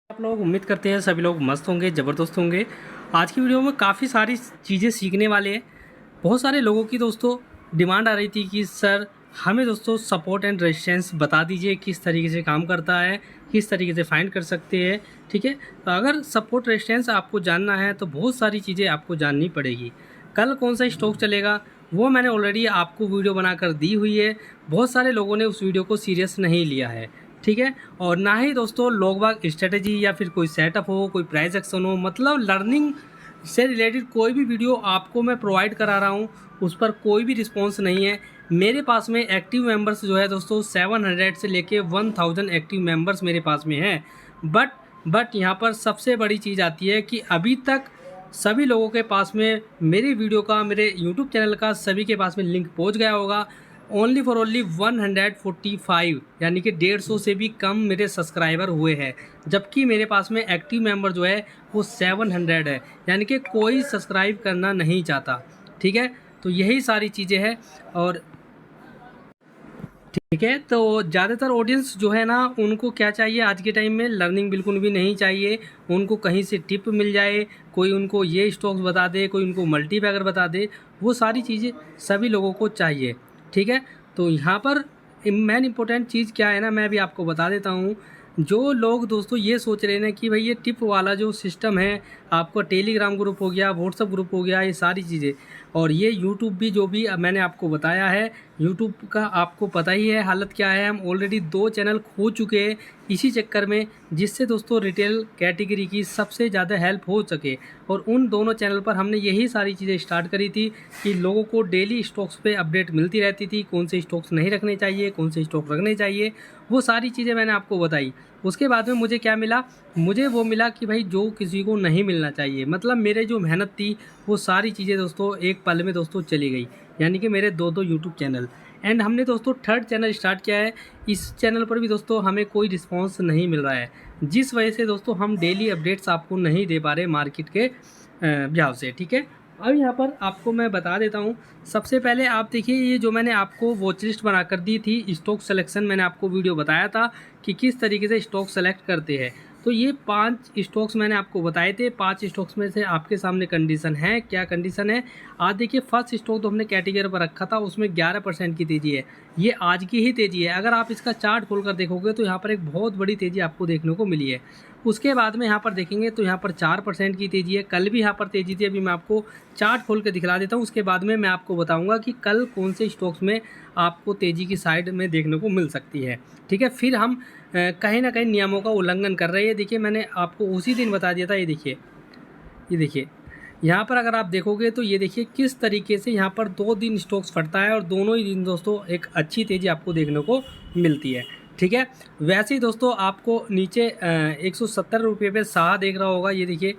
आप लोग उम्मीद करते हैं सभी लोग मस्त होंगे, ज़बरदस्त होंगे। आज की वीडियो में काफ़ी सारी चीज़ें सीखने वाले हैं। बहुत सारे लोगों की दोस्तों डिमांड आ रही थी कि सर हमें दोस्तों सपोर्ट एंड रेजिस्टेंस बता दीजिए, किस तरीके से काम करता है, किस तरीके से फाइंड कर सकते हैं। ठीक है, तो अगर सपोर्ट रेजिस्टेंस आपको जानना है तो बहुत सारी चीज़ें आपको जाननी पड़ेगी। कल कौन सा स्टॉक चलेगा वो मैंने ऑलरेडी आपको वीडियो बनाकर दी हुई है। बहुत सारे लोगों ने उस वीडियो को सीरियस नहीं लिया है। ठीक है, और ना ही दोस्तों लोग बाग स्ट्रेटेजी या फिर कोई सेटअप हो, कोई प्राइस एक्शन हो, मतलब लर्निंग से रिलेटेड कोई भी वीडियो आपको मैं प्रोवाइड करा रहा हूँ उस पर कोई भी रिस्पॉन्स नहीं है। मेरे पास में एक्टिव मेंबर्स जो है दोस्तों 700 से लेके 1000 एक्टिव मेंबर्स मेरे पास में हैं। बट यहाँ पर सबसे बड़ी चीज़ आती है कि अभी तक सभी लोगों के पास में मेरी वीडियो का, मेरे यूट्यूब चैनल का सभी के पास में लिंक पहुँच गया होगा। ओनली फॉर ओनली 145 यानी कि 150 से भी कम मेरे सब्सक्राइबर हुए हैं, जबकि मेरे पास में एक्टिव मेंबर जो है वो 700 है, यानी कि कोई सब्सक्राइब करना नहीं चाहता। ठीक है, तो यही सारी चीज़ें हैं। और ठीक है, तो ज़्यादातर ऑडियंस जो है ना उनको क्या चाहिए आज के टाइम में, लर्निंग बिल्कुल भी नहीं चाहिए। उनको कहीं से टिप मिल जाए, कोई उनको ये स्टॉक्स बता दे, कोई उनको मल्टीबैगर बता दे, वो सारी चीज़ें सभी लोगों को चाहिए। ठीक है, तो यहाँ पर मेन इंपॉर्टेंट चीज़ क्या है ना, मैं भी आपको बता देता हूँ। जो लोग दोस्तों ये सोच रहे हैं ना कि भाई ये टिप वाला जो सिस्टम है, आपका टेलीग्राम ग्रुप हो गया, व्हाट्सअप ग्रुप हो गया, ये सारी चीज़ें, और ये यूट्यूब भी जो भी मैंने आपको बताया है, यूट्यूब का आपको पता ही है हालत क्या है। हम ऑलरेडी 2 चैनल खो चुके हैं इसी चक्कर में, जिससे दोस्तों रिटेल कैटेगरी की सबसे ज़्यादा हेल्प हो सके। और उन दोनों चैनल पर हमने यही सारी चीज़ें स्टार्ट करी थी कि लोगों को डेली स्टॉक्स पे अपडेट मिलती रहती थी, कौन से स्टॉक्स नहीं रखने चाहिए, कौन से स्टॉक रखने चाहिए, वो सारी चीज़ें मैंने आपको बताई। उसके बाद में मुझे क्या मिला, मुझे वो मिला कि भाई जो किसी को नहीं मिलना चाहिए, मतलब मेरे जो मेहनत थी वो सारी चीज़ें दोस्तों एक पल में दोस्तों चली गई। यानी कि मेरे 2 यूट्यूब चैनल, एंड हमने दोस्तों 3rd चैनल स्टार्ट किया है। इस चैनल पर भी दोस्तों हमें कोई रिस्पांस नहीं मिल रहा है, जिस वजह से दोस्तों हम डेली अपडेट्स आपको नहीं दे पा रहे मार्केट के लिहाज से। ठीक है, अब यहाँ पर आपको मैं बता देता हूँ। सबसे पहले आप देखिए, ये जो मैंने आपको वॉच लिस्ट बनाकर दी थी, स्टॉक सिलेक्शन मैंने आपको वीडियो बताया था कि किस तरीके से स्टॉक सेलेक्ट करते हैं। तो ये 5 स्टॉक्स मैंने आपको बताए थे। 5 स्टॉक्स में से आपके सामने कंडीशन है, क्या कंडीशन है आज देखिए। फर्स्ट स्टॉक तो हमने कैटेगरी पर रखा था, उसमें 11% की तेज़ी है, ये आज की ही तेज़ी है। अगर आप इसका चार्ट खोलकर देखोगे तो यहाँ पर एक बहुत बड़ी तेज़ी आपको देखने को मिली है। उसके बाद में यहाँ पर देखेंगे तो यहाँ पर 4% की तेज़ी है। कल भी यहाँ पर तेज़ी थी, अभी मैं आपको चार्ट खोल के दिखला देता हूँ। उसके बाद में मैं आपको बताऊँगा कि कल कौन से स्टॉक्स में आपको तेज़ी की साइड में देखने को मिल सकती है। ठीक है, फिर हम कहीं ना कहीं नियमों का उल्लंघन कर रहे हैं। देखिए मैंने आपको उसी दिन बता दिया था। ये देखिए यहाँ पर अगर आप देखोगे तो ये देखिए किस तरीके से यहाँ पर 2 दिन स्टॉक्स फटता है, और दोनों ही दिन दोस्तों एक अच्छी तेज़ी आपको देखने को मिलती है। ठीक है, वैसे ही दोस्तों आपको नीचे 170 रुपये पे साहा देख रहा होगा। ये देखिए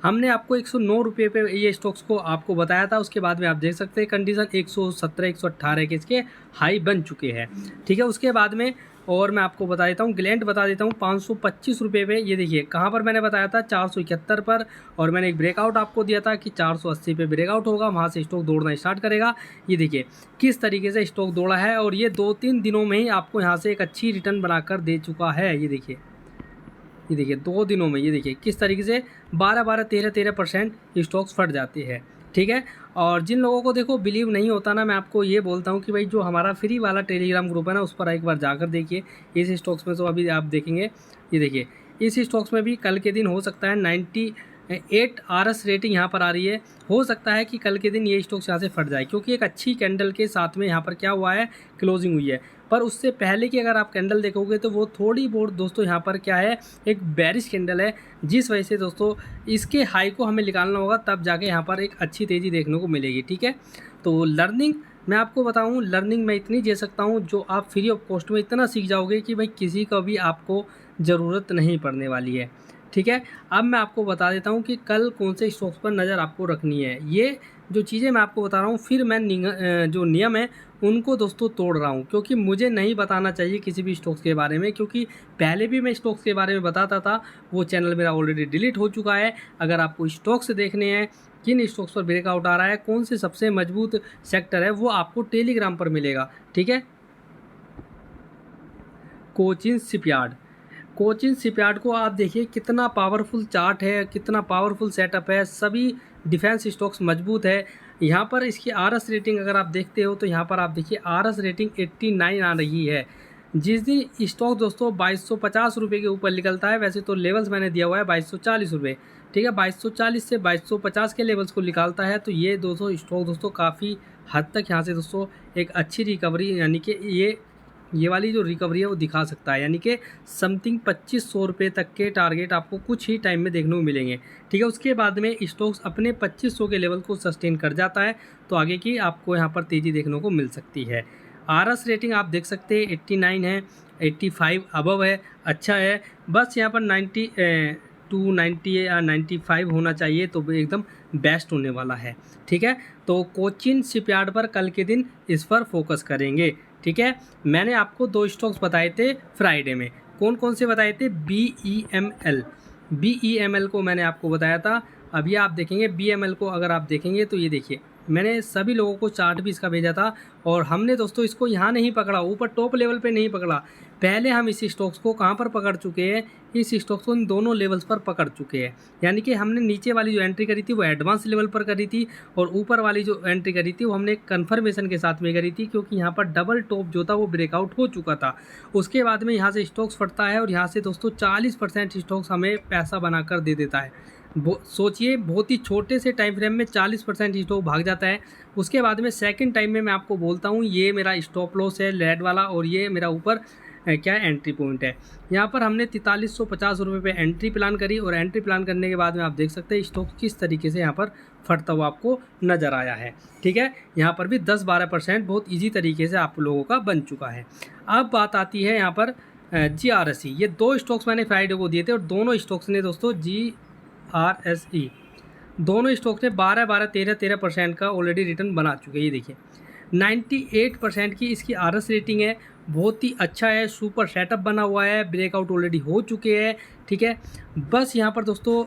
हमने आपको 109 रुपये पे ये स्टॉक्स को आपको बताया था। उसके बाद में आप देख सकते हैं कंडीशन 117 118 के इसके हाई बन चुके हैं। ठीक है, उसके बाद में और मैं आपको बता देता हूँ, ग्लैंड बता देता हूँ 525 रुपये पे। ये देखिए कहाँ पर मैंने बताया था, 471 पर, और मैंने एक ब्रेकआउट आपको दिया था कि 480 पे ब्रेकआउट होगा, वहाँ से स्टॉक दौड़ना स्टार्ट करेगा। ये देखिए किस तरीके से स्टॉक दौड़ा है, और ये 2-3 दिनों में ही आपको यहाँ से एक अच्छी रिटर्न बनाकर दे चुका है। ये देखिए 2 दिनों में ये देखिए किस तरीके से 12-12 13-13% स्टॉक्स फट जाते हैं। ठीक है, और जिन लोगों को देखो बिलीव नहीं होता ना, मैं आपको ये बोलता हूँ कि भाई जो हमारा फ्री वाला टेलीग्राम ग्रुप है ना, उस पर एक बार जाकर देखिए। इस स्टॉक्स में तो अभी आप देखेंगे, ये देखिए इस स्टॉक्स में भी कल के दिन हो सकता है 98 RS रेटिंग यहाँ पर आ रही है। हो सकता है कि कल के दिन ये स्टॉक्स यहाँ से फट जाए, क्योंकि एक अच्छी कैंडल के साथ में यहाँ पर क्या हुआ है, क्लोजिंग हुई है। पर उससे पहले की अगर आप कैंडल देखोगे तो वो थोड़ी बहुत दोस्तों यहाँ पर क्या है, एक बेरिश कैंडल है, जिस वजह से दोस्तों इसके हाई को हमें निकालना होगा, तब जाके यहाँ पर एक अच्छी तेज़ी देखने को मिलेगी। ठीक है, तो लर्निंग मैं आपको बताऊँ, लर्निंग मैं इतनी दे सकता हूँ जो आप फ्री ऑफ कॉस्ट में इतना सीख जाओगे कि भाई किसी का भी आपको ज़रूरत नहीं पड़ने वाली है। ठीक है, अब मैं आपको बता देता हूँ कि कल कौन से स्टॉक्स पर नज़र आपको रखनी है। ये जो चीज़ें मैं आपको बता रहा हूँ, फिर मैं जो नियम है उनको दोस्तों तोड़ रहा हूँ, क्योंकि मुझे नहीं बताना चाहिए किसी भी स्टॉक्स के बारे में, क्योंकि पहले भी मैं स्टॉक्स के बारे में बताता था, वो चैनल मेरा ऑलरेडी डिलीट हो चुका है। अगर आपको स्टॉक्स देखने हैं, किन स्टॉक्स पर ब्रेकआउट आ रहा है, कौन से सबसे मजबूत सेक्टर है, वो आपको टेलीग्राम पर मिलेगा। ठीक है, कोचिन शिपयार्ड कोचिन शिपयार्ड को आप देखिए कितना पावरफुल चार्ट है, कितना पावरफुल सेटअप है, सभी डिफेंस स्टॉक्स मजबूत है। यहाँ पर इसकी आरएस रेटिंग अगर आप देखते हो तो यहाँ पर आप देखिए आरएस रेटिंग 89 आ रही है। जिस दिन स्टॉक दोस्तों 2250 रुपये के ऊपर निकलता है, वैसे तो लेवल्स मैंने दिया हुआ है 2240 रुपये, ठीक है, 2240 से 2250 के लेवल्स को निकालता है तो ये दोस्तों स्टॉक दोस्तों काफ़ी हद तक यहाँ से दोस्तों एक अच्छी रिकवरी, यानी कि ये वाली जो रिकवरी है वो दिखा सकता है, यानी कि समथिंग 2500 रुपये तक के टारगेट आपको कुछ ही टाइम में देखने को मिलेंगे, ठीक है। उसके बाद में स्टॉक्स अपने 2500 के लेवल को सस्टेन कर जाता है तो आगे की आपको यहाँ पर तेज़ी देखने को मिल सकती है। आरएस रेटिंग आप देख सकते हैं 89 है, 85 अबव है, अच्छा है। बस यहाँ पर 90 या 95 होना चाहिए तो एकदम बेस्ट होने वाला है, ठीक है। तो कोचिन शिपयार्ड पर कल के दिन इस पर फोकस करेंगे, ठीक है। मैंने आपको 2 स्टॉक्स बताए थे फ्राइडे में, कौन कौन से बताए थे? BEML को मैंने आपको बताया था। अभी आप देखेंगे BML को, अगर आप देखेंगे तो ये देखिए मैंने सभी लोगों को चार्ट भी इसका भेजा था और हमने दोस्तों इसको यहाँ नहीं पकड़ा, ऊपर टॉप लेवल पे नहीं पकड़ा। पहले हम इस स्टॉक्स को कहाँ पर पकड़ चुके हैं? इस स्टॉक्स को इन दोनों लेवल्स पर पकड़ चुके हैं, यानी कि हमने नीचे वाली जो एंट्री करी थी वो एडवांस लेवल पर करी थी और ऊपर वाली जो एंट्री करी थी वो हमने कन्फर्मेशन के साथ में करी थी, क्योंकि यहाँ पर डबल टॉप जो था वो ब्रेकआउट हो चुका था। उसके बाद में यहाँ से स्टॉक्स फटता है और यहाँ से दोस्तों 40% स्टॉक्स हमें पैसा बनाकर दे देता है। सोचिए बहुत ही छोटे से टाइम फ्रेम में 40% स्टॉक भाग जाता है। उसके बाद में सेकंड टाइम में मैं आपको बोलता हूँ ये मेरा स्टॉप लॉस है रेड वाला और ये मेरा ऊपर क्या एंट्री पॉइंट है। यहाँ पर हमने 4350 रुपये पे एंट्री प्लान करी और एंट्री प्लान करने के बाद में आप देख सकते हैं स्टॉक किस तरीके से यहाँ पर फटता हुआ आपको नज़र आया है, ठीक है। यहाँ पर भी 10-12% बहुत ईजी तरीके से आप लोगों का बन चुका है। अब बात आती है यहाँ पर GRSE। ये 2 स्टॉक्स मैंने फ्राइडे को दिए थे और दोनों स्टॉक्स ने दोस्तों GRSE दोनों स्टॉक्स ने 12-13% का ऑलरेडी रिटर्न बना चुके हैं। ये देखिए 98% की इसकी आरएस रेटिंग है, बहुत ही अच्छा है, सुपर सेटअप बना हुआ है, ब्रेकआउट ऑलरेडी हो चुके हैं, ठीक है। बस यहाँ पर दोस्तों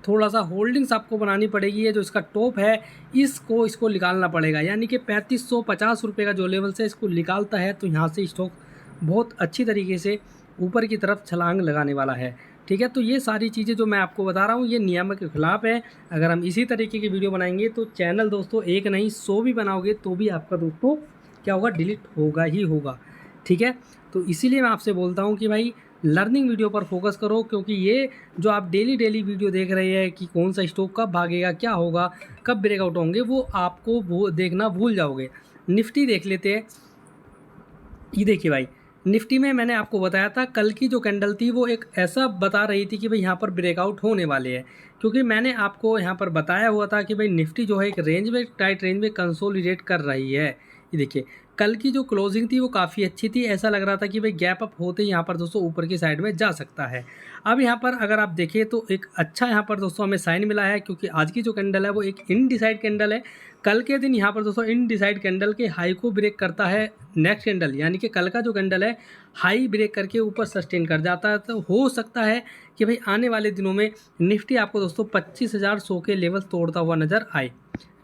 थोड़ा सा होल्डिंग्स आपको बनानी पड़ेगी, है जो इसका टॉप है इसको निकालना पड़ेगा, यानी कि 3550 रुपये का जो लेवल से इसको निकालता है तो यहाँ से स्टॉक बहुत अच्छी तरीके से ऊपर की तरफ छलांग लगाने वाला है, ठीक है। तो ये सारी चीज़ें जो मैं आपको बता रहा हूँ ये नियामक के खिलाफ है। अगर हम इसी तरीके की वीडियो बनाएंगे तो चैनल दोस्तों एक नहीं 100 भी बनाओगे तो भी आपका दोस्तों क्या होगा, डिलीट होगा ही होगा, ठीक है। तो इसीलिए मैं आपसे बोलता हूँ कि भाई लर्निंग वीडियो पर फोकस करो, क्योंकि ये जो आप डेली वीडियो देख रहे हैं कि कौन सा स्टॉक कब भागेगा, क्या होगा, कब ब्रेकआउट होंगे, वो आपको वो देखना भूल जाओगे। निफ्टी देख लेते हैं। ये देखिए भाई निफ्टी में मैंने आपको बताया था कल की जो कैंडल थी वो एक ऐसा बता रही थी कि भाई यहाँ पर ब्रेकआउट होने वाले हैं, क्योंकि मैंने आपको यहाँ पर बताया हुआ था कि भाई निफ्टी जो है एक रेंज में, टाइट रेंज में कंसोलिडेट कर रही है। ये देखिए कल की जो क्लोजिंग थी वो काफ़ी अच्छी थी, ऐसा लग रहा था कि भाई गैप अप होते ही यहाँ पर दोस्तों ऊपर की साइड में जा सकता है। अब यहाँ पर अगर आप देखें तो एक अच्छा यहाँ पर दोस्तों हमें साइन मिला है, क्योंकि आज की जो कैंडल है वो एक इनडिसाइड कैंडल है। कल के दिन यहाँ पर दोस्तों इनडिसाइड कैंडल के हाई को ब्रेक करता है नेक्स्ट कैंडल, यानी कि कल का जो कैंडल है हाई ब्रेक करके ऊपर सस्टेन कर जाता है, तो हो सकता है कि भाई आने वाले दिनों में निफ्टी आपको दोस्तों 25,100 के लेवल तोड़ता हुआ नज़र आए,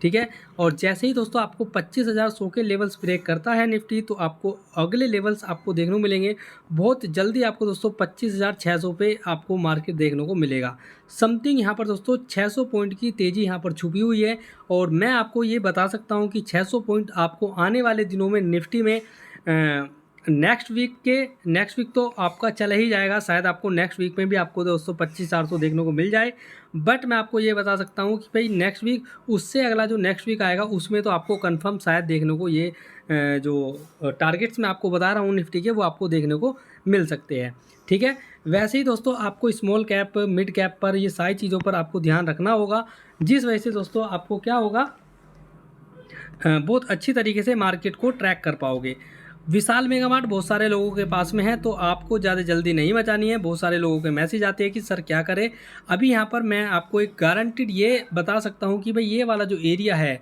ठीक है। और जैसे ही दोस्तों आपको 25,100 के लेवल्स ब्रेक करता है निफ्टी तो आपको अगले लेवल्स आपको देखने को मिलेंगे बहुत जल्दी। आपको दोस्तों 25,600 पे आपको मार्केट देखने को मिलेगा। समथिंग यहाँ पर दोस्तों 600 पॉइंट की तेज़ी यहाँ पर छुपी हुई है और मैं आपको ये बता सकता हूँ कि 600 पॉइंट आपको आने वाले दिनों में निफ्टी में नेक्स्ट वीक तो आपका चला ही जाएगा, शायद आपको नेक्स्ट वीक में भी आपको दोस्तों 25,400 देखने को मिल जाए। बट मैं आपको ये बता सकता हूँ कि भाई नेक्स्ट वीक उससे अगला जो नेक्स्ट वीक आएगा उसमें तो आपको कंफर्म शायद देखने को ये जो टारगेट्स मैं आपको बता रहा हूँ निफ्टी के वो आपको देखने को मिल सकते हैं, ठीक है। वैसे ही दोस्तों आपको स्मॉल कैप, मिड कैप पर ये सारी चीज़ों पर आपको ध्यान रखना होगा, जिस वजह से दोस्तों आपको क्या होगा, बहुत अच्छी तरीके से मार्केट को ट्रैक कर पाओगे। विशाल मेगा मार्ट बहुत सारे लोगों के पास में है तो आपको ज़्यादा जल्दी नहीं मचानी है। बहुत सारे लोगों के मैसेज आते हैं कि सर क्या करें। अभी यहाँ पर मैं आपको एक गारंटीड ये बता सकता हूँ कि भाई ये वाला जो एरिया है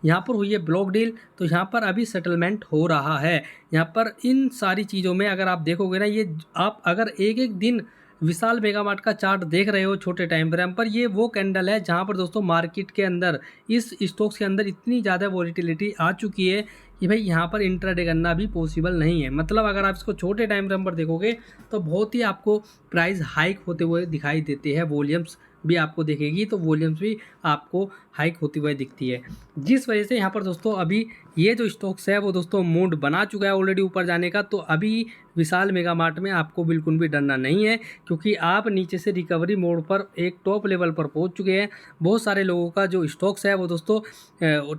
यहाँ पर हुई है ब्लॉक डील, तो यहाँ पर अभी सेटलमेंट हो रहा है। यहाँ पर इन सारी चीज़ों में अगर आप देखोगे ना, ये आप अगर एक दिन विशाल मेगा मार्ट का चार्ट देख रहे हो छोटे टाइम फ्रेम पर, ये वो कैंडल है जहाँ पर दोस्तों मार्केट के अंदर इस स्टॉक्स के अंदर इतनी ज़्यादा वॉलीटिलिटी आ चुकी है कि भाई यहाँ पर इंट्राडे करना भी पॉसिबल नहीं है। मतलब अगर आप इसको छोटे टाइम फ्रेम पर देखोगे तो बहुत ही आपको प्राइस हाइक होते हुए दिखाई देते हैं, वॉल्यूम्स भी आपको दिखेगी तो वॉल्यूम्स भी आपको हाइक होती हुई दिखती है, जिस वजह से यहाँ पर दोस्तों अभी ये जो स्टॉक्स है वो दोस्तों मूड बना चुका है ऑलरेडी ऊपर जाने का। तो अभी विशाल मेगा मार्ट में आपको बिल्कुल भी डरना नहीं है, क्योंकि आप नीचे से रिकवरी मोड पर एक टॉप लेवल पर पहुंच चुके हैं। बहुत सारे लोगों का जो स्टॉक्स है वो दोस्तों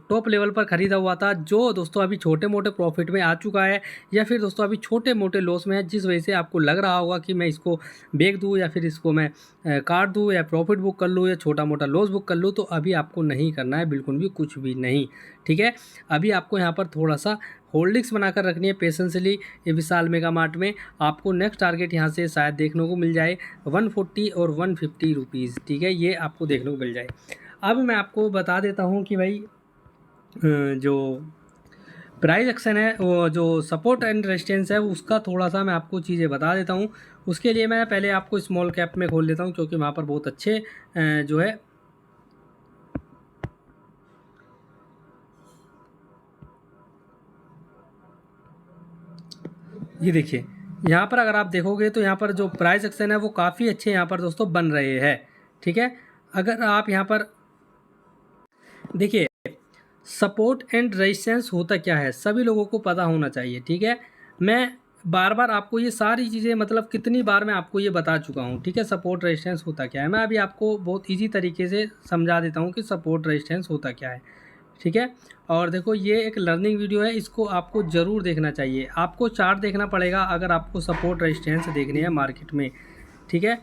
टॉप लेवल पर खरीदा हुआ था, जो दोस्तों अभी छोटे मोटे प्रॉफिट में आ चुका है, या फिर दोस्तों अभी छोटे मोटे लॉस में है, जिस वजह से आपको लग रहा होगा कि मैं इसको बेच दूँ या फिर इसको मैं काट दूँ या प्रॉफिट बुक कर लूँ या छोटा मोटा लॉस बुक कर लूँ। तो अभी आपको नहीं करना है, बिल्कुल भी कुछ भी नहीं, ठीक है। अभी आपको यहाँ पर थोड़ा सा होल्डिंग्स बनाकर रखनी है पेशेंसली। ये विशाल मेगा मार्ट में आपको नेक्स्ट टारगेट यहाँ से शायद देखने को मिल जाए 140 और 150 रुपीज़, ठीक है, ये आपको देखने को मिल जाए। अब मैं आपको बता देता हूँ कि भाई जो प्राइस एक्शन है, वो जो सपोर्ट एंड रेजिस्टेंस है, उसका थोड़ा सा मैं आपको चीज़ें बता देता हूँ। उसके लिए मैं पहले आपको स्मॉल कैप में खोल लेता हूँ, क्योंकि वहाँ पर बहुत अच्छे जो है ये देखिए, यहाँ पर अगर आप देखोगे तो यहाँ पर जो प्राइस एक्शन है वो काफ़ी अच्छे यहाँ पर दोस्तों बन रहे हैं, ठीक है। अगर आप यहाँ पर देखिए, सपोर्ट एंड रेजिस्टेंस होता क्या है सभी लोगों को पता होना चाहिए, ठीक है। मैं बार बार आपको ये सारी चीज़ें, मतलब कितनी बार मैं आपको ये बता चुका हूँ, ठीक है। सपोर्ट रेजिस्टेंस होता क्या है, मैं अभी आपको बहुत इजी तरीके से समझा देता हूँ कि सपोर्ट रेजिस्टेंस होता क्या है, ठीक है। और देखो, ये एक लर्निंग वीडियो है, इसको आपको ज़रूर देखना चाहिए। आपको चार्ट देखना पड़ेगा अगर आपको सपोर्ट रेजिस्टेंस देखनी है मार्केट में, ठीक है।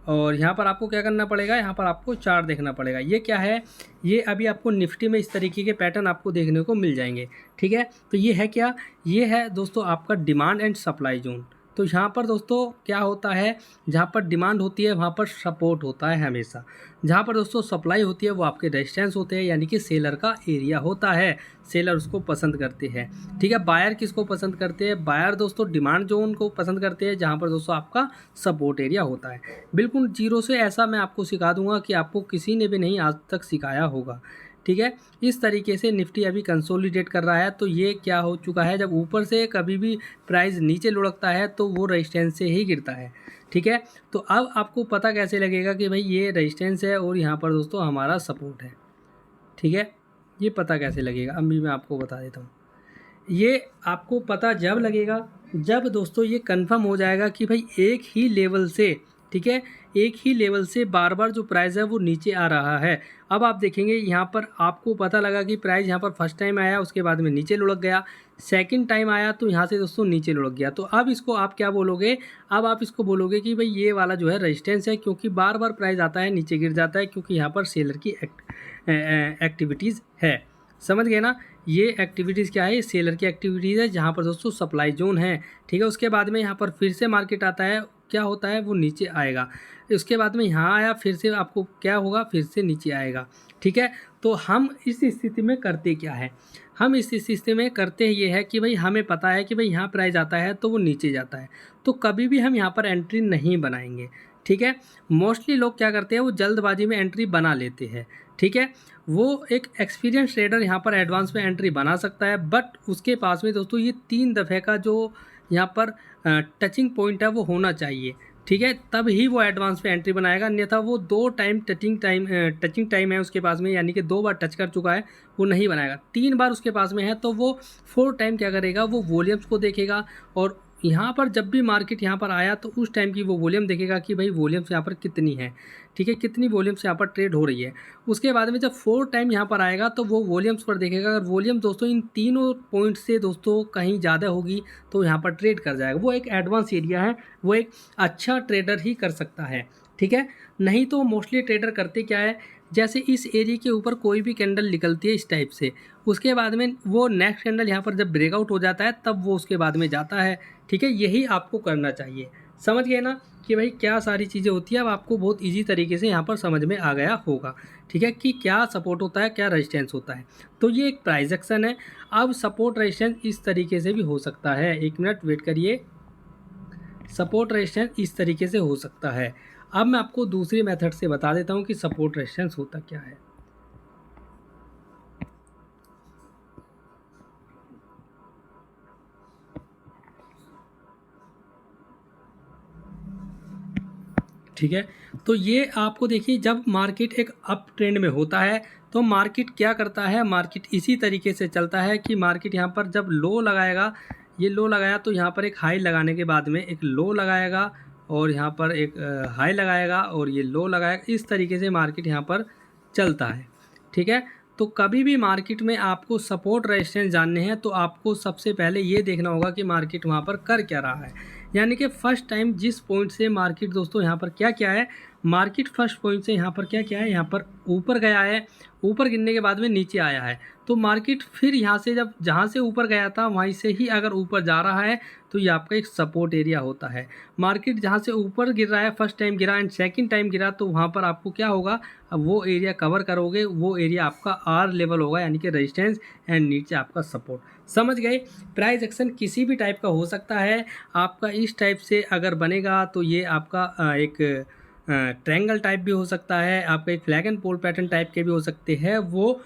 और यहाँ पर आपको क्या करना पड़ेगा, यहाँ पर आपको चार्ट देखना पड़ेगा। ये क्या है, ये अभी आपको निफ्टी में इस तरीके के पैटर्न आपको देखने को मिल जाएंगे, ठीक है। तो ये है क्या, ये है दोस्तों आपका डिमांड एंड सप्लाई जोन। तो यहाँ पर दोस्तों क्या होता है, जहाँ पर डिमांड होती है वहाँ पर सपोर्ट होता है हमेशा, जहाँ पर दोस्तों सप्लाई होती है वो आपके रेजिस्टेंस होते हैं, यानी कि सेलर का एरिया होता है, सेलर उसको पसंद करते हैं, ठीक है। बायर किसको पसंद करते हैं, बायर दोस्तों डिमांड जोन को पसंद करते हैं, जहाँ पर दोस्तों आपका सपोर्ट एरिया होता है। बिल्कुल जीरो से ऐसा मैं आपको सिखा दूंगा कि आपको किसी ने भी नहीं आज तक सिखाया होगा, ठीक है। इस तरीके से निफ्टी अभी कंसोलिडेट कर रहा है। तो ये क्या हो चुका है, जब ऊपर से कभी भी प्राइस नीचे लुढ़कता है तो वो रेजिस्टेंस से ही गिरता है, ठीक है। तो अब आपको पता कैसे लगेगा कि भाई ये रेजिस्टेंस है और यहाँ पर दोस्तों हमारा सपोर्ट है, ठीक है। ये पता कैसे लगेगा, अभी मैं आपको बता देता हूँ। ये आपको पता जब लगेगा जब दोस्तों ये कंफर्म हो जाएगा कि भाई एक ही लेवल से, ठीक है, एक ही लेवल से बार बार जो प्राइस है वो नीचे आ रहा है। अब आप देखेंगे यहाँ पर आपको पता लगा कि प्राइस यहाँ पर फर्स्ट टाइम आया, उसके बाद में नीचे लुढ़क गया, सेकंड टाइम आया तो यहाँ से दोस्तों नीचे लुढ़क गया। तो अब इसको आप क्या बोलोगे, अब आप इसको बोलोगे कि भाई ये वाला जो है रेजिस्टेंस है, क्योंकि बार बार प्राइस आता है नीचे गिर जाता है, क्योंकि यहाँ पर सेलर की एक्टिविटीज़ है। समझ गए ना, ये एक्टिविटीज़ क्या है, ये सेलर की एक्टिविटीज़ है, जहाँ पर दोस्तों सप्लाई जोन है, ठीक है। उसके बाद में यहाँ पर फिर से मार्केट आता है, क्या होता है वो नीचे आएगा, उसके बाद में यहाँ आया, फिर से आपको क्या होगा, फिर से नीचे आएगा, ठीक है। तो हम इस स्थिति में करते क्या है, हम इस स्थिति में करते ये है कि भाई हमें पता है कि भाई यहाँ प्राइस आता है तो वो नीचे जाता है, तो कभी भी हम यहाँ पर एंट्री नहीं बनाएंगे, ठीक है। मोस्टली लोग क्या करते हैं, वो जल्दबाजी में एंट्री बना लेते हैं, ठीक है। वो एक एक्सपीरियंस ट्रेडर यहाँ पर एडवांस में एंट्री बना सकता है, बट उसके पास में दोस्तों ये 3 दफ़े का जो यहाँ पर टचिंग पॉइंट है वो होना चाहिए, ठीक है, तब ही वो एडवांस पे एंट्री बनाएगा। अन्यथा वो 2 टाइम टचिंग टाइम है उसके पास में, यानी कि 2 बार टच कर चुका है, वो नहीं बनाएगा। 3 बार उसके पास में है तो वो 4 टाइम क्या करेगा, वो वॉल्यूम्स को देखेगा, और यहाँ पर जब भी मार्केट यहाँ पर आया तो उस टाइम की वो वॉल्यूम देखेगा कि भाई वॉल्यूम्स यहाँ पर कितनी है, ठीक है, कितनी वॉल्यूम्स यहाँ पर ट्रेड हो रही है। उसके बाद में जब 4 टाइम यहाँ पर आएगा तो वो वॉल्यूम्स पर देखेगा, अगर वॉल्यूम दोस्तों इन तीनों पॉइंट से दोस्तों कहीं ज़्यादा होगी तो यहाँ पर ट्रेड कर जाएगा। वो एक एडवांस एरिया है, वो एक अच्छा ट्रेडर ही कर सकता है, ठीक है। नहीं तो मोस्टली ट्रेडर करते क्या है, जैसे इस एरिया के ऊपर कोई भी कैंडल निकलती है इस टाइप से, उसके बाद में वो नेक्स्ट कैंडल यहाँ पर जब ब्रेकआउट हो जाता है तब वो उसके बाद में जाता है, ठीक है। यही आपको करना चाहिए। समझ गए ना कि भाई क्या सारी चीज़ें होती है। अब आपको बहुत इजी तरीके से यहाँ पर समझ में आ गया होगा, ठीक है, कि क्या सपोर्ट होता है, क्या रेजिस्टेंस होता है। तो ये एक प्राइस एक्शन है। अब सपोर्ट रेजिस्टेंस इस तरीके से भी हो सकता है, 1 मिनट वेट करिए। सपोर्ट रेजिस्टेंस इस तरीके से हो सकता है। अब मैं आपको दूसरी मेथड से बता देता हूँ कि सपोर्ट रेजिस्टेंस होता क्या है। ठीक है। तो ये आपको देखिए, जब मार्केट एक अप ट्रेंड में होता है तो मार्केट क्या करता है, मार्केट इसी तरीके से चलता है कि मार्केट यहाँ पर जब लो लगाएगा, ये लो लगाया तो यहाँ पर एक हाई लगाने के बाद में एक लो लगाएगा और यहाँ पर एक हाई लगाएगा और ये लो लगाएगा। इस तरीके से मार्केट यहाँ पर चलता है। ठीक है। तो कभी भी मार्केट में आपको सपोर्ट रेजिस्टेंस जानने हैं तो आपको सबसे पहले ये देखना होगा कि मार्केट वहाँ पर कर क्या रहा है। यानी कि फर्स्ट टाइम जिस पॉइंट से मार्केट दोस्तों यहाँ पर क्या क्या है, मार्केट फर्स्ट पॉइंट से यहाँ पर क्या क्या है, यहाँ पर ऊपर गया है, ऊपर गिरने के बाद में नीचे आया है। तो मार्केट फिर यहाँ से जब जहाँ से ऊपर गया था वहीं से ही अगर ऊपर जा रहा है तो ये आपका एक सपोर्ट एरिया होता है। मार्केट जहाँ से ऊपर गिर रहा है, फर्स्ट टाइम गिरा एंड सेकंड टाइम गिरा, तो वहाँ पर आपको क्या होगा, अब वो एरिया कवर करोगे, वो एरिया आपका आर लेवल होगा यानी कि रेजिस्टेंस, एंड नीचे आपका सपोर्ट। समझ गए। प्राइस एक्शन किसी भी टाइप का हो सकता है। आपका इस टाइप से अगर बनेगा तो ये आपका एक ट्रायंगल टाइप भी हो सकता है, आपका एक flag and pole pattern type के भी हो सकते हैं। वो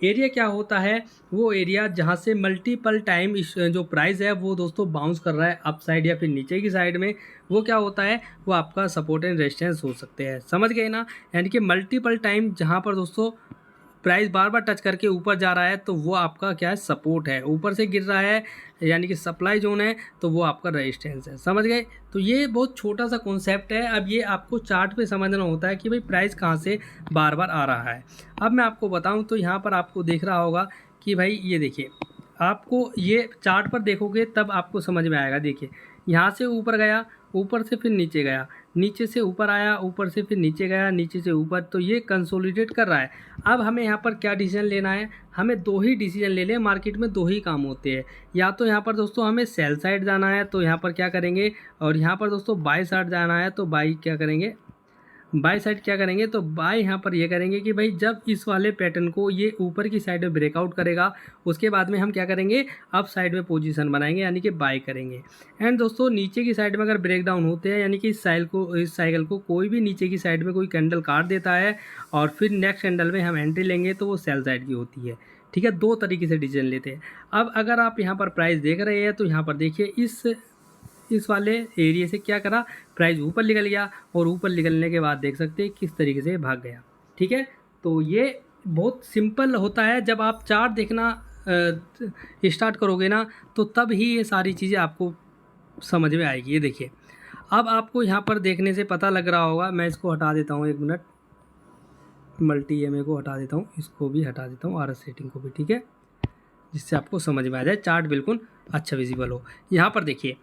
एरिया क्या होता है, वो एरिया जहाँ से मल्टीपल टाइम इस जो प्राइस है वो दोस्तों बाउंस कर रहा है अप साइड या फिर नीचे की साइड में, वो क्या होता है, वो आपका सपोर्ट एंड रेजिस्टेंस हो सकते हैं। समझ गए ना। यानी कि मल्टीपल टाइम जहाँ पर दोस्तों प्राइस बार बार टच करके ऊपर जा रहा है तो वो आपका क्या है, सपोर्ट है। ऊपर से गिर रहा है यानी कि सप्लाई जोन है, तो वो आपका रेजिस्टेंस है। समझ गए। तो ये बहुत छोटा सा कॉन्सेप्ट है। अब ये आपको चार्ट पे समझना होता है कि भाई प्राइस कहाँ से बार बार आ रहा है। अब मैं आपको बताऊं तो यहाँ पर आपको देख रहा होगा कि भाई ये देखिए, आपको ये चार्ट पर देखोगे तब आपको समझ में आएगा। देखिए, यहाँ से ऊपर गया, ऊपर से फिर नीचे गया, नीचे से ऊपर आया, ऊपर से फिर नीचे गया, नीचे से ऊपर, तो ये कंसोलिडेट कर रहा है। अब हमें यहाँ पर क्या डिसीजन लेना है, हमें दो ही डिसीजन ले लें। मार्केट में दो ही काम होते हैं, या तो यहाँ पर दोस्तों हमें सेल साइड जाना है तो यहाँ पर क्या करेंगे, और यहाँ पर दोस्तों बाय साइड जाना है तो बाय क्या करेंगे, बाय साइड क्या करेंगे, तो बाय यहाँ पर ये करेंगे कि भाई जब इस वाले पैटर्न को ये ऊपर की साइड में ब्रेकआउट करेगा उसके बाद में हम क्या करेंगे, अप साइड में पोजीशन बनाएंगे यानी कि बाय करेंगे। एंड दोस्तों नीचे की साइड में अगर ब्रेक डाउन होते हैं यानी कि इस साइकिल को कोई भी नीचे की साइड में कोई कैंडल काट देता है और फिर नेक्स्ट कैंडल में हम एंट्री लेंगे तो वो सेल साइड की होती है। ठीक है। दो तरीके से डिसीजन लेते हैं। अब अगर आप यहाँ पर प्राइस देख रहे हैं तो यहाँ पर देखिए, इस वाले एरिया से क्या करा, प्राइस ऊपर निकल गया और ऊपर निकलने के बाद देख सकते हैं किस तरीके से भाग गया। ठीक है। तो ये बहुत सिंपल होता है। जब आप चार्ट देखना स्टार्ट करोगे ना तो तब ही ये सारी चीज़ें आपको समझ में आएगी। ये देखिए, अब आपको यहाँ पर देखने से पता लग रहा होगा, मैं इसको हटा देता हूँ, एक मिनट, मल्टी एमए को हटा देता हूँ, इसको भी हटा देता हूँ, आरएस रेटिंग को भी। ठीक है, जिससे आपको समझ में आ जाए, चार्ट बिल्कुल अच्छा विजिबल हो। यहाँ पर देखिए,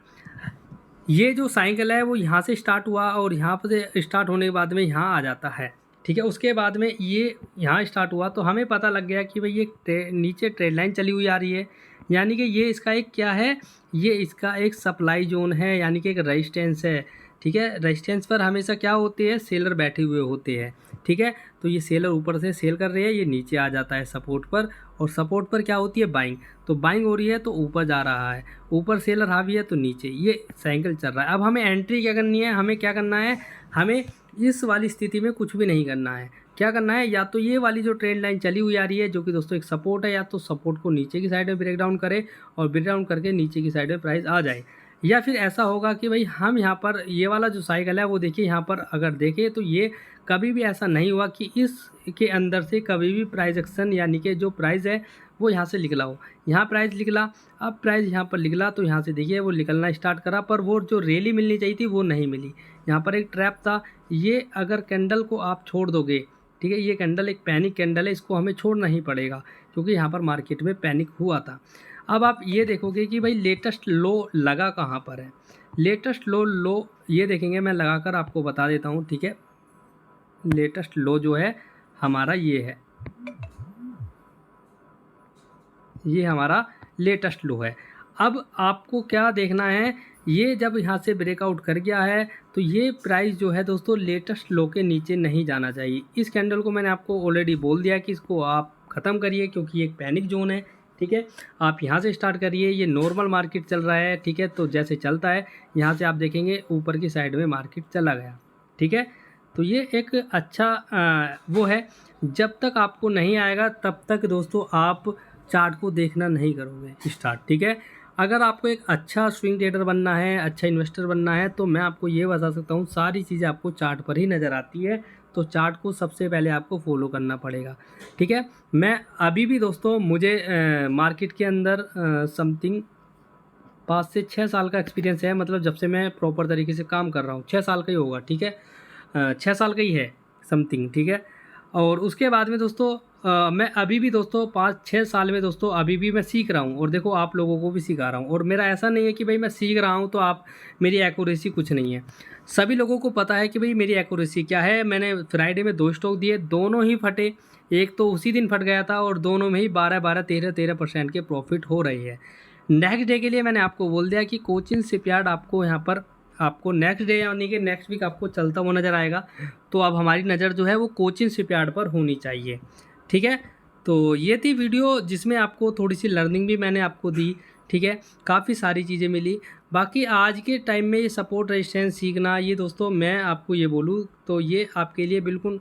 ये जो साइकिल है वो यहाँ से स्टार्ट हुआ और यहाँ पर से स्टार्ट होने के बाद में यहाँ आ जाता है। ठीक है। उसके बाद में ये यहाँ स्टार्ट हुआ तो हमें पता लग गया कि भाई ये नीचे ट्रेड लाइन चली हुई आ रही है, यानी कि ये इसका एक क्या है, ये इसका एक सप्लाई जोन है यानी कि एक रेजिस्टेंस है। ठीक है। रेजिस्टेंस पर हमेशा क्या होते हैं, सेलर बैठे हुए होते हैं। ठीक है। तो ये सेलर ऊपर से सेल कर रहे हैं, ये नीचे आ जाता है सपोर्ट पर, और सपोर्ट पर क्या होती है, बाइंग। तो बाइंग हो रही है तो ऊपर जा रहा है, ऊपर सेलर हावी है तो नीचे, ये साइकिल चल रहा है। अब हमें एंट्री क्या करनी है, हमें क्या करना है, हमें इस वाली स्थिति में कुछ भी नहीं करना है। क्या करना है, या तो ये वाली जो ट्रेंड लाइन चली हुई आ रही है जो कि दोस्तों एक सपोर्ट है, या तो सपोर्ट को नीचे की साइड में ब्रेक डाउन करे और ब्रेक डाउन करके नीचे की साइड में प्राइस आ जाए, या फिर ऐसा होगा कि भाई हम यहाँ पर ये वाला जो साइकिल है वो देखिए, यहाँ पर अगर देखें तो ये कभी भी ऐसा नहीं हुआ कि इसके अंदर से कभी भी प्राइस एक्शन यानी कि जो प्राइस है वो यहाँ से निकला हो। यहाँ प्राइस निकला, अब प्राइस यहाँ पर निकला तो यहाँ से देखिए वो निकलना स्टार्ट करा, पर वो जो रैली मिलनी चाहिए थी वो नहीं मिली। यहाँ पर एक ट्रैप था। ये अगर कैंडल को आप छोड़ दोगे, ठीक है, ये कैंडल एक पैनिक कैंडल है, इसको हमें छोड़ना ही पड़ेगा क्योंकि यहाँ पर मार्केट में पैनिक हुआ था। अब आप ये देखोगे कि भाई लेटेस्ट लो लगा कहाँ पर है। लेटेस्ट लो ये देखेंगे, मैं लगाकर आपको बता देता हूँ। ठीक है। लेटेस्ट लो जो है हमारा ये है, ये हमारा लेटेस्ट लो है। अब आपको क्या देखना है, ये जब यहाँ से ब्रेकआउट कर गया है तो ये प्राइस जो है दोस्तों लेटेस्ट लो के नीचे नहीं जाना चाहिए। इस कैंडल को मैंने आपको ऑलरेडी बोल दिया कि इसको आप ख़त्म करिए क्योंकि ये एक पैनिक जोन है। ठीक है। आप यहाँ से स्टार्ट करिए, ये नॉर्मल मार्केट चल रहा है। ठीक है। तो जैसे चलता है यहाँ से आप देखेंगे ऊपर की साइड में मार्केट चला गया। ठीक है। तो ये एक अच्छा वो है। जब तक आपको नहीं आएगा तब तक दोस्तों आप चार्ट को देखना नहीं करोगे स्टार्ट। ठीक है। अगर आपको एक अच्छा स्विंग ट्रेडर बनना है, अच्छा इन्वेस्टर बनना है, तो मैं आपको ये बता सकता हूँ सारी चीज़ें आपको चार्ट पर ही नज़र आती है। तो चार्ट को सबसे पहले आपको फॉलो करना पड़ेगा, ठीक है। मैं अभी भी दोस्तों मुझे मार्केट के अंदर समथिंग 5 से 6 साल का एक्सपीरियंस है, मतलब जब से मैं प्रॉपर तरीके से काम कर रहा हूँ 6 साल का ही होगा, ठीक है। 6 साल का ही है समथिंग, ठीक है। और उसके बाद में दोस्तों मैं अभी भी दोस्तों 5-6 साल में दोस्तों अभी भी मैं सीख रहा हूँ, और देखो आप लोगों को भी सिखा रहा हूँ। और मेरा ऐसा नहीं है कि भाई मैं सीख रहा हूँ तो आप मेरी एक्यूरेसी कुछ नहीं है। सभी लोगों को पता है कि भाई मेरी एक्यूरेसी क्या है। मैंने फ्राइडे में 2 स्टॉक दिए, दोनों ही फटे। एक तो उसी दिन फट गया था और दोनों में ही 12-12, 13-13% के प्रॉफिट हो रहे हैं। नेक्स्ट डे के लिए मैंने आपको बोल दिया कि कोचिन शिपयार्ड आपको यहाँ पर आपको नेक्स्ट डे यानी कि नेक्स्ट वीक आपको चलता हुआ नज़र आएगा। तो अब हमारी नज़र जो है वो कोचिन शिपयार्ड पर होनी चाहिए, ठीक है। तो ये थी वीडियो जिसमें आपको थोड़ी सी लर्निंग भी मैंने आपको दी, ठीक है। काफ़ी सारी चीज़ें मिली। बाकी आज के टाइम में ये सपोर्ट रेजिस्टेंस सीखना, ये दोस्तों मैं आपको ये बोलूँ तो ये आपके लिए बिल्कुल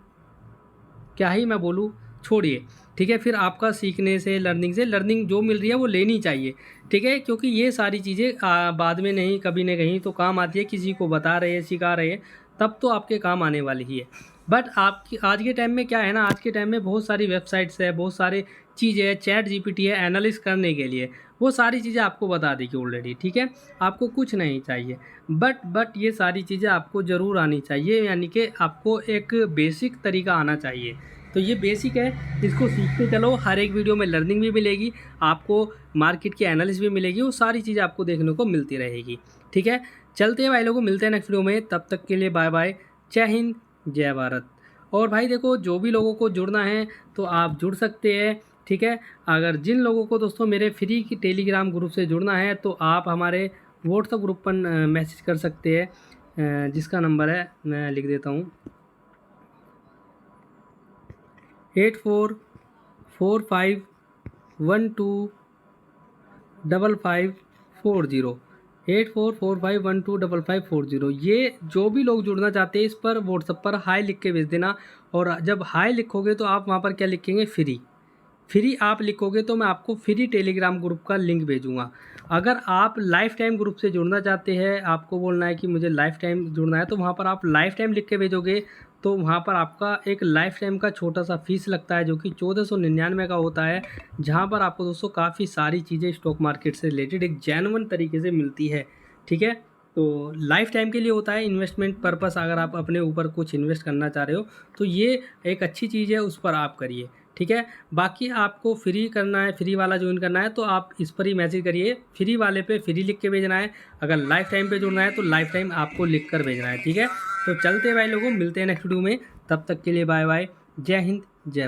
क्या ही मैं बोलूँ, छोड़िए, ठीक है। फिर आपका सीखने से लर्निंग जो मिल रही है वो लेनी चाहिए, ठीक है। क्योंकि ये सारी चीज़ें बाद में नहीं कभी न कहीं तो काम आती है। किसी को बता रहे हैं, सिखा रहे हैं, तब तो आपके काम आने वाली ही है। बट आपकी आज के टाइम में क्या है ना, आज के टाइम में बहुत सारी वेबसाइट्स है, बहुत सारे चीज़ें है, चैट जीपीटी है एनालिसिस करने के लिए। वो सारी चीज़ें आपको बता देगी ऑलरेडी, ठीक है। आपको कुछ नहीं चाहिए, बट ये सारी चीज़ें आपको ज़रूर आनी चाहिए, यानी कि आपको एक बेसिक तरीका आना चाहिए। तो ये बेसिक है, इसको सीखते चलो। हर एक वीडियो में लर्निंग भी मिलेगी आपको, मार्केट की एनालिसिस भी मिलेगी, वो सारी चीज़ें आपको देखने को मिलती रहेगी, ठीक है। चलते हैं भाई लोगों, मिलते हैं नेक्स्ट वीडियो में, तब तक के लिए बाय बाय। जय हिंद, जय भारत। और भाई देखो, जो भी लोगों को जुड़ना है तो आप जुड़ सकते हैं, ठीक है। अगर जिन लोगों को दोस्तों मेरे फ्री की टेलीग्राम ग्रुप से जुड़ना है तो आप हमारे व्हाट्सएप ग्रुप पर मैसेज कर सकते हैं, जिसका नंबर है मैं लिख देता हूँ 8445125540, 8445125540। ये जो भी लोग जुड़ना चाहते हैं इस पर व्हाट्सएप पर हाई लिख के भेज देना। और जब हाई लिखोगे तो आप वहाँ पर क्या लिखेंगे, फ्री आप लिखोगे तो मैं आपको फ्री टेलीग्राम ग्रुप का लिंक भेजूँगा। अगर आप लाइफ टाइम ग्रुप से जुड़ना चाहते हैं, आपको बोलना है कि मुझे लाइफ टाइम जुड़ना है, तो वहाँ पर आप लाइफ टाइम लिख के भेजोगे तो वहाँ पर आपका एक लाइफ टाइम का छोटा सा फीस लगता है जो कि 1499 का होता है, जहाँ पर आपको दोस्तों काफ़ी सारी चीज़ें स्टॉक मार्केट से रिलेटेड एक जेन्युइन तरीके से मिलती है, ठीक है। तो लाइफ टाइम के लिए होता है, इन्वेस्टमेंट पर्पस अगर आप अपने ऊपर कुछ इन्वेस्ट करना चाह रहे हो तो ये एक अच्छी चीज़ है, उस पर आप करिए, ठीक है। बाकी आपको फ्री करना है, फ्री वाला ज्वाइन करना है तो आप इस पर ही मैसेज करिए, फ्री वाले पे फ्री लिख के भेजना है। अगर लाइफ टाइम पे जुड़ना है तो लाइफ टाइम आपको लिख कर भेजना है, ठीक है। तो चलते भाई लोगों, मिलते हैं नेक्स्ट वीडियो में, तब तक के लिए बाय बाय। जय हिंद, जय